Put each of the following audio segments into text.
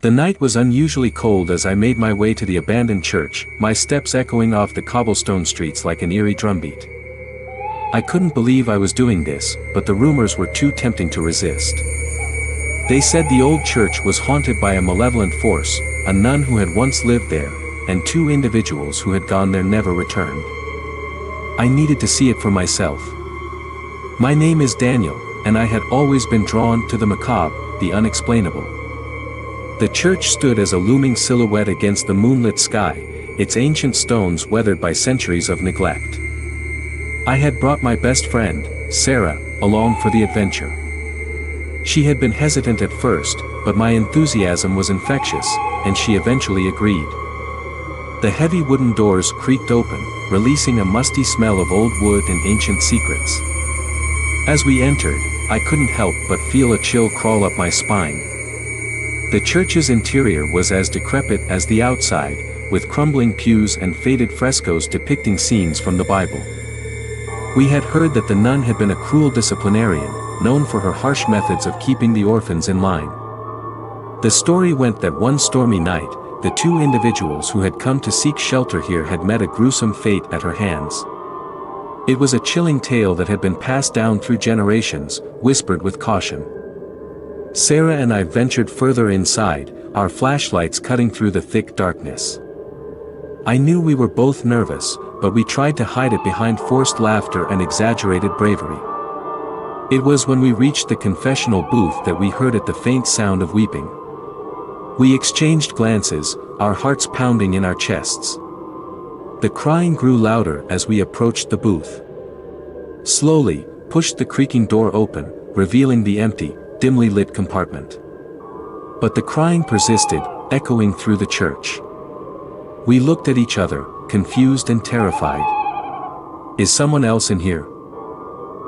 The night was unusually cold as I made my way to the abandoned church, my steps echoing off the cobblestone streets like an eerie drumbeat. I couldn't believe I was doing this, but the rumors were too tempting to resist. They said the old church was haunted by a malevolent force, a nun who had once lived there, and two individuals who had gone there never returned. I needed to see it for myself. My name is Daniel, and I had always been drawn to the macabre, the unexplainable. The church stood as a looming silhouette against the moonlit sky, its ancient stones weathered by centuries of neglect. I had brought my best friend, Sarah, along for the adventure. She had been hesitant at first, but my enthusiasm was infectious, and she eventually agreed. The heavy wooden doors creaked open, releasing a musty smell of old wood and ancient secrets. As we entered, I couldn't help but feel a chill crawl up my spine. The church's interior was as decrepit as the outside, with crumbling pews and faded frescoes depicting scenes from the Bible. We had heard that the nun had been a cruel disciplinarian, known for her harsh methods of keeping the orphans in line. The story went that one stormy night, the two individuals who had come to seek shelter here had met a gruesome fate at her hands. It was a chilling tale that had been passed down through generations, whispered with caution. Sarah and I ventured further inside, our flashlights cutting through the thick darkness. I knew we were both nervous, but we tried to hide it behind forced laughter and exaggerated bravery. It was when we reached the confessional booth that we heard the faint sound of weeping. We exchanged glances, our hearts pounding in our chests. The crying grew louder as we approached the booth. Slowly, pushed the creaking door open, revealing the empty, dimly lit compartment. But the crying persisted, echoing through the church. We looked at each other, confused and terrified. "Is someone else in here?"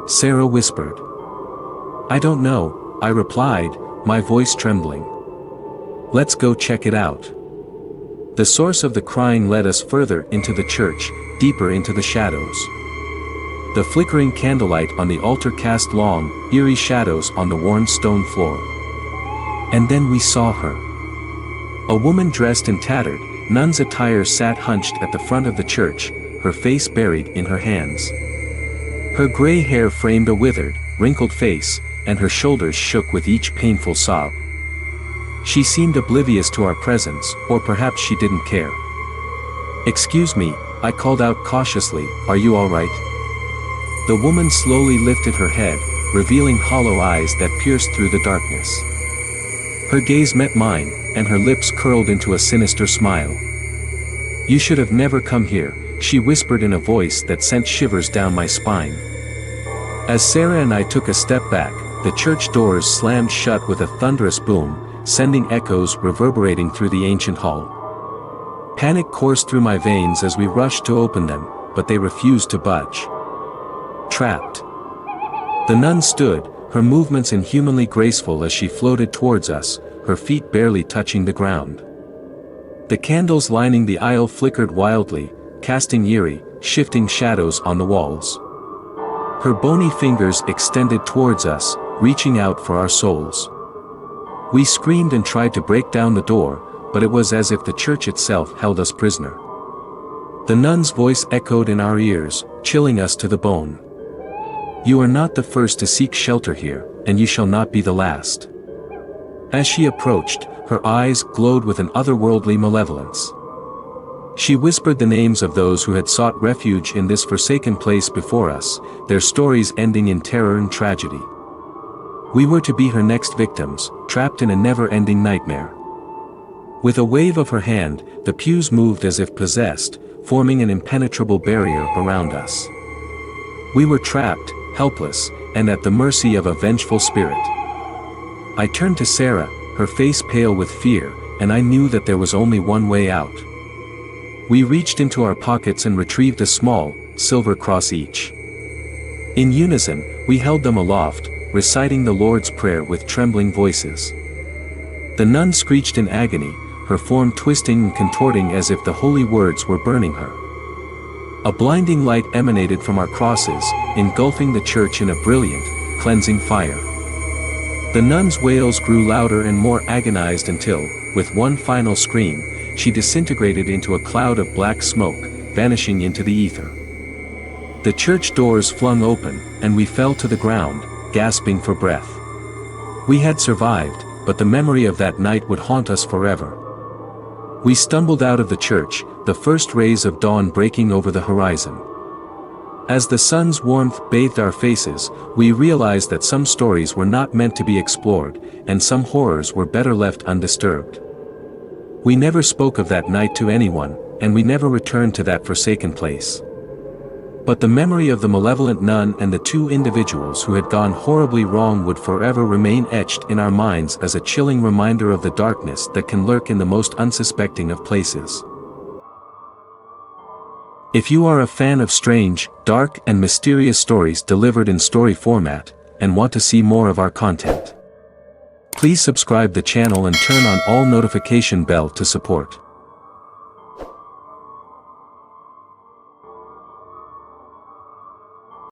Sarah whispered. "I don't know," I replied, my voice trembling. "Let's go check it out." The source of the crying led us further into the church, deeper into the shadows. The flickering candlelight on the altar cast long, eerie shadows on the worn stone floor. And then we saw her. A woman dressed in tattered, nun's attire sat hunched at the front of the church, her face buried in her hands. Her gray hair framed a withered, wrinkled face, and her shoulders shook with each painful sob. She seemed oblivious to our presence, or perhaps she didn't care. "Excuse me," I called out cautiously, "are you all right?" The woman slowly lifted her head, revealing hollow eyes that pierced through the darkness. Her gaze met mine, and her lips curled into a sinister smile. "You should have never come here," she whispered in a voice that sent shivers down my spine. As Sarah and I took a step back, the church doors slammed shut with a thunderous boom, sending echoes reverberating through the ancient hall. Panic coursed through my veins as we rushed to open them, but they refused to budge. Trapped. The nun stood, her movements inhumanly graceful as she floated towards us, her feet barely touching the ground. The candles lining the aisle flickered wildly, casting eerie, shifting shadows on the walls. Her bony fingers extended towards us, reaching out for our souls. We screamed and tried to break down the door, but it was as if the church itself held us prisoner. The nun's voice echoed in our ears, chilling us to the bone. "You are not the first to seek shelter here, and you shall not be the last." As she approached, her eyes glowed with an otherworldly malevolence. She whispered the names of those who had sought refuge in this forsaken place before us, their stories ending in terror and tragedy. We were to be her next victims, trapped in a never-ending nightmare. With a wave of her hand, the pews moved as if possessed, forming an impenetrable barrier around us. We were trapped, helpless, and at the mercy of a vengeful spirit. I turned to Sarah, her face pale with fear, and I knew that there was only one way out. We reached into our pockets and retrieved a small, silver cross each. In unison, we held them aloft, reciting the Lord's Prayer with trembling voices. The nun screeched in agony, her form twisting and contorting as if the holy words were burning her. A blinding light emanated from our crosses, engulfing the church in a brilliant, cleansing fire. The nun's wails grew louder and more agonized until, with one final scream, she disintegrated into a cloud of black smoke, vanishing into the ether. The church doors flung open, and we fell to the ground, gasping for breath. We had survived, but the memory of that night would haunt us forever. We stumbled out of the church, the first rays of dawn breaking over the horizon. As the sun's warmth bathed our faces, we realized that some stories were not meant to be explored, and some horrors were better left undisturbed. We never spoke of that night to anyone, and we never returned to that forsaken place. But the memory of the malevolent nun and the two individuals who had gone horribly wrong would forever remain etched in our minds as a chilling reminder of the darkness that can lurk in the most unsuspecting of places. If you are a fan of strange, dark, and mysterious stories delivered in story format, and want to see more of our content, please subscribe the channel and turn on all notification bell to support.